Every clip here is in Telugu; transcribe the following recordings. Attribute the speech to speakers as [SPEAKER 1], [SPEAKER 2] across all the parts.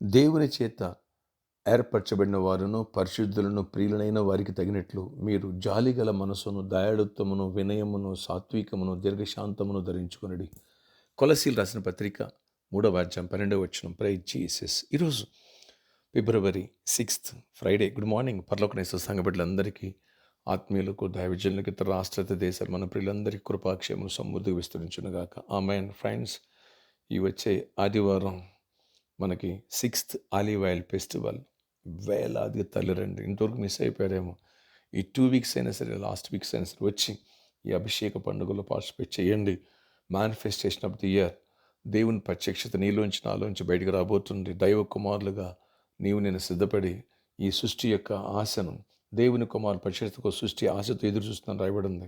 [SPEAKER 1] దేవుని చేత ఏర్పరచబడిన వారును, పరిశుద్ధులను, ప్రియులనైన వారికి తగినట్లు మీరు జాలిగల మనసును, దయాళుత్వమును, వినయమును, సాత్వికమును, దీర్ఘశాంతమును ధరించుకొనుడి. కొలసీలు రాసిన పత్రిక 3వ అధ్యాయం 12వ వచనం. Praise Jesus. ఈరోజు February 6th Friday. Good morning. పరలోకనేశ్వర సంఘ బిడ్డలందరికీ, ఆత్మీయులకు, దైవజనులకు, ఇతర రాష్ట్ర దేశాలు మన ప్రియులందరికీ కృపాక్షేమం సమృద్ధిగా విస్తరించునుగాక. ఆమేన్. ఫ్రెండ్స్, ఈ వచ్చే ఆదివారం మనకి 6th ఆలివ్ ఆయిల్ ఫెస్టివల్. వేలాదిగా తల్లిరండి. ఇంతవరకు మిస్ అయిపోయారేమో. ఈ 2 వీక్స్ అయినా సరే, లాస్ట్ వీక్స్ అయినా సరే వచ్చి ఈ అభిషేక పండుగలో పార్టిసిపేట్ చేయండి. Manifestation of the year. దేవుని ప్రత్యక్షత నీలోంచి నాలోంచి బయటకు రాబోతుంది. దైవ కుమారులుగా నీవు నేను సిద్ధపడి ఈ సృష్టి యొక్క ఆశను, దేవుని కుమారు ప్రత్యక్షతకు సృష్టి ఆశతో ఎదురు చూస్తున్నాను రాయబడింది.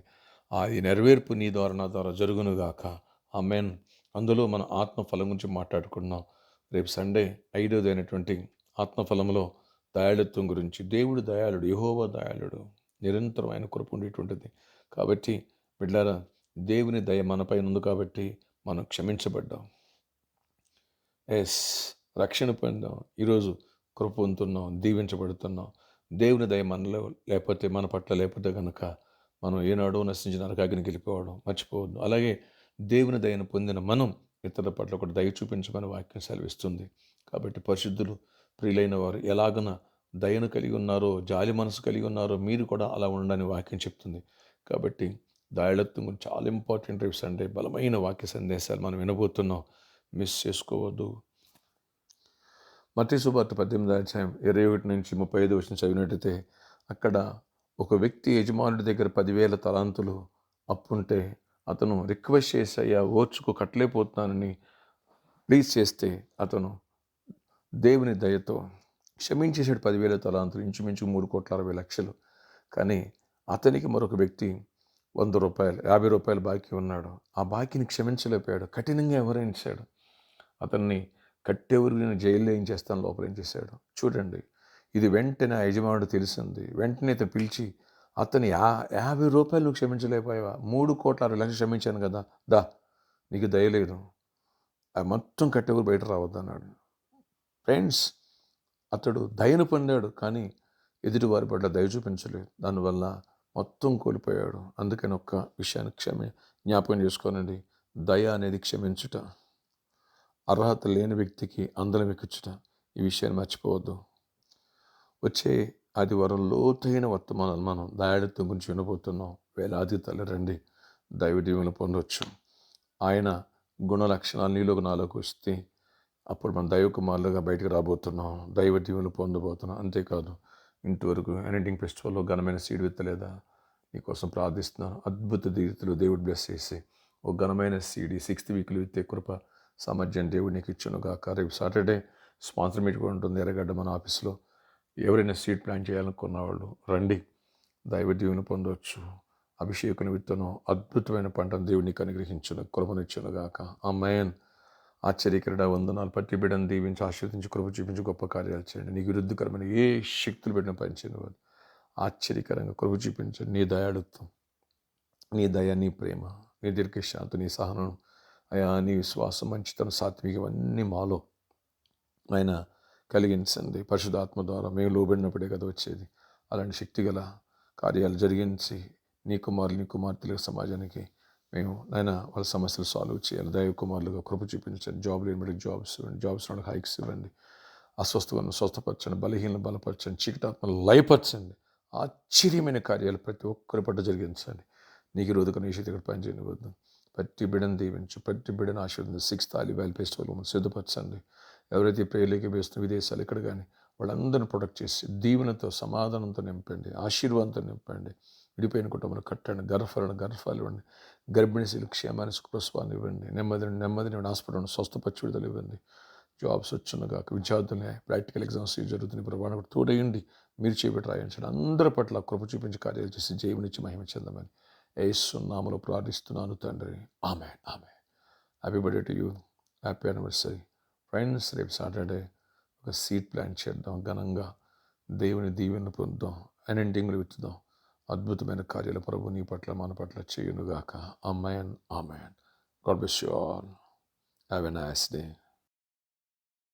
[SPEAKER 1] అది నెరవేర్పు నీ ద్వారా నా ద్వారా జరుగునుగాక. ఆమేన్. అందులో మన ఆత్మఫలం గురించి మాట్లాడుకున్నాం. రేపు సండే 5వది అయినటువంటి ఆత్మఫలంలో దయాళుత్వం గురించి. దేవుడు దయాళుడు, యెహోవా దయాళుడు, నిరంతరం ఆయన కృప ఉండేటువంటిది. కాబట్టి బిడ్డలారా, దేవుని దయ మనపైన ఉంది కాబట్టి మనం క్షమించబడ్డాం. రక్షణ పొందాం. ఈరోజు కృప పొందుతున్నాం, దీవించబడుతున్నాం. దేవుని దయ మనలో లేకపోతే, మన పట్ల లేకపోతే కనుక మనం ఏనాడో నశించిన నరకాగ్నికి వెళ్ళిపోవడం మర్చిపోవద్దు. అలాగే దేవుని దయను పొందిన మనం ఇతరుల పట్ల కూడా దయ చూపించమని వాక్యం సెలవిస్తుంది. కాబట్టి పరిశుద్ధులు, ప్రియులైన వారు ఎలాగన దయను కలిగి ఉన్నారో, జాలి మనసు కలిగి ఉన్నారో మీరు కూడా అలా ఉండని వాక్యం చెప్తుంది. కాబట్టి దయాళత్వం గురించి చాలా ఇంపార్టెంట్ రేపు సండే బలమైన వాక్య సందేశాలు మనం వినబోతున్నాం. మిస్ చేసుకోవద్దు. మత్తయి సువార్త 18వ అధ్యాయం 21 నుంచి 35 వచనం చదివినట్టయితే, అక్కడ ఒక వ్యక్తి యజమానుడి దగ్గర 10,000 తలాంతులు అప్పుంటే అతను రిక్వెస్ట్ చేసి, అయ్యా ఓర్చుకో, కట్టలేకపోతున్నానని ప్లీజ్ చేస్తే అతను దేవుని దయతో క్షమించేసాడు 10,000 తలాంతులు, ఇంచుమించు 3,60,00,000. కానీ అతనికి మరొక వ్యక్తి ₹100, ₹50 బాకీ ఉన్నాడు. ఆ బాకీని క్షమించలేకపోయాడు. కఠినంగా ఎవరైంచాడు. అతన్ని కట్టెవరిని జైల్లో ఏం చేస్తాను, లోపల ఏం చేశాడు. చూడండి, ఇది వెంటనే ఆ యజమానుడు తెలిసింది. వెంటనే అతను పిలిచి, అతని ₹50 నువ్వు క్షమించలేకపోయావా? 3,60,00,000 క్షమించాను కదా, దా, నీకు దయలేదు, అది మొత్తం కట్టెవరు బయట రావద్దన్నాడు. ఫ్రెండ్స్, అతడు దయను పొందాడు, కానీ ఎదుటి వారి పట్ల దయ చూపించలేదు. దానివల్ల మొత్తం కోల్పోయాడు. అందుకని ఒక్క విషయాన్ని జ్ఞాపకం చేసుకోనండి. దయ అనేది క్షమించుట. అర్హత లేని వ్యక్తికి అందలం ఎక్కించుట. ఈ విషయాన్ని మర్చిపోవద్దు. వచ్చే ఆదివారం లోతైన వర్తమానాలు మనం దయాళత్వం గురించి వినబోతున్నాం. వేలాది తల్లిరండి, దైవ దీవెనలు పొందవచ్చు. ఆయన గుణ లక్షణాలు నీలోకి నాలోకి వస్తే అప్పుడు మనం దైవ కుమారులుగా బయటకు రాబోతున్నాం. దైవ దీవెనలు పొందబోతున్నాం. అంతేకాదు, ఇంతవరకు ఎనెంటింగ్ ఫెస్టివల్లో ఘనమైన సీడ్ విత్తలేదా? నీకోసం ప్రార్థిస్తున్నాను. అద్భుత రీతిలో దేవుడు బ్లెస్ చేసి ఒక ఘనమైన సీడ్ 6th వీక్లో విత్తే కృప సామర్థ్యం దేవుడు నీకు ఇచ్చునుగాక. రేపు సాటర్డే స్పాన్సర్ మీట్ కూడా ఉంటుంది ఎర్రగడ్డ మన ఆఫీస్లో. ఎవరైనా సీడ్ ప్లాన్ చేయాలనుకున్న వాళ్ళు రండి, దైవ దీవెన పొందవచ్చు. అభిషేకుని విత్తనం అద్భుతమైన పంటను దేవుడు నీకు అనుగ్రహించును, కృపనిచ్చునుగాక. ఆమేన్. ఆశ్చర్యకరుడ, వందనాలు. పట్టి బిడ్డను దీవించి ఆశీర్వదించి కృప చూపించి గొప్ప కార్యాలు చేయండి. నీకు విరుద్ధకరమైన ఏ శక్తులు పెట్టిన పనిచేయను వారు ఆశ్చర్యకరంగా కృప చూపించండి. నీ దయాళుత్వం, నీ దయ, నీ ప్రేమ, నీ దీర్ఘశాంతి, నీ సహనం, అయా నీ విశ్వాసం, మంచితనం, సాత్వికం అన్నీ మాలో ఆయన కలిగించండి. పరిశుద్ధాత్మ ద్వారా మేము లోబడినప్పుడే కదా వచ్చేది. అలాంటి శక్తిగల కార్యాలు జరిగించి నీ కుమారులు, నీ కుమార్తెల సమాజానికి మేము నాయన వాళ్ళ సమస్యలు సాల్వ్ చేయాలి. దైవ కుమారులుగా కృప చూపించండి. జాబ్ లేని బట్టి జాబ్స్ ఇవ్వండి, జాబ్స్ వాళ్ళకి హైక్స్ ఇవ్వండి. అస్వస్థలను స్వస్థపరచండి, బలహీనలు బలపరచండి, చీకటాత్మలు లయపరచండి. ఆశ్చర్యమైన కార్యాలు ప్రతి ఒక్కరి పట్ల జరిగించండి. నీకు రోజుకు నీ శక్తి ఇక్కడ పనిచేయవద్దు. ప్రతి బిడ్డను దీవించు, ప్రతి బిడ్డను ఆశీర్వదించు. 6th ఆలివ్ ఆయిల్ ఫెస్టివల్ మనం సిద్ధపరచండి. ఎవరైతే ప్రేయర్లకి వేస్తున్న విదేశాలు ఇక్కడ కానీ వాళ్ళందరినీ ప్రొటెక్ట్ చేసి దీవెనతో, సమాధానంతో నింపండి, ఆశీర్వాదంతో నింపండి. విడిపోయిన కుటుంబాన్ని కట్టండి, గర్భఫలాలు ఇవ్వండి, గర్భిణీ స్త్రీలకు క్షేమాన్ని, సుఖప్రసవాన్ని ఇవ్వండి, నెమ్మదిని హాస్పిటల్ స్వస్థపచ్చి విడుదల ఇవ్వండి. జాబ్స్ వచ్చునుగాక. విద్యార్థులే ప్రాక్టికల్ ఎగ్జామ్స్ జరుగుతుంది. ప్రభావం తోడేయండి, మీరు చేపెట్టి రాయించండి. అందరి పట్ల కృప చూపించి కార్యాలు చేసి జీవనిచ్చి మహిమ చెందమని యేసు నామములో ప్రార్థిస్తున్నాను తండ్రి. Amen. Amen. Happy birthday to you. Happy anniversary. Friends, రేపు సాటర్డే ఒక సీడ్ ప్లాన్ చేద్దాం. ఘనంగా దేవుని దీవెనలు పొందుదాం. అనెంటింగ్లు విత్తుదాం. అద్భుతమైన కార్యాల ప్రభు నీ పట్ల, మన పట్ల చేయునుగాక. Amen. Amen. God bless you all. Have a nice day.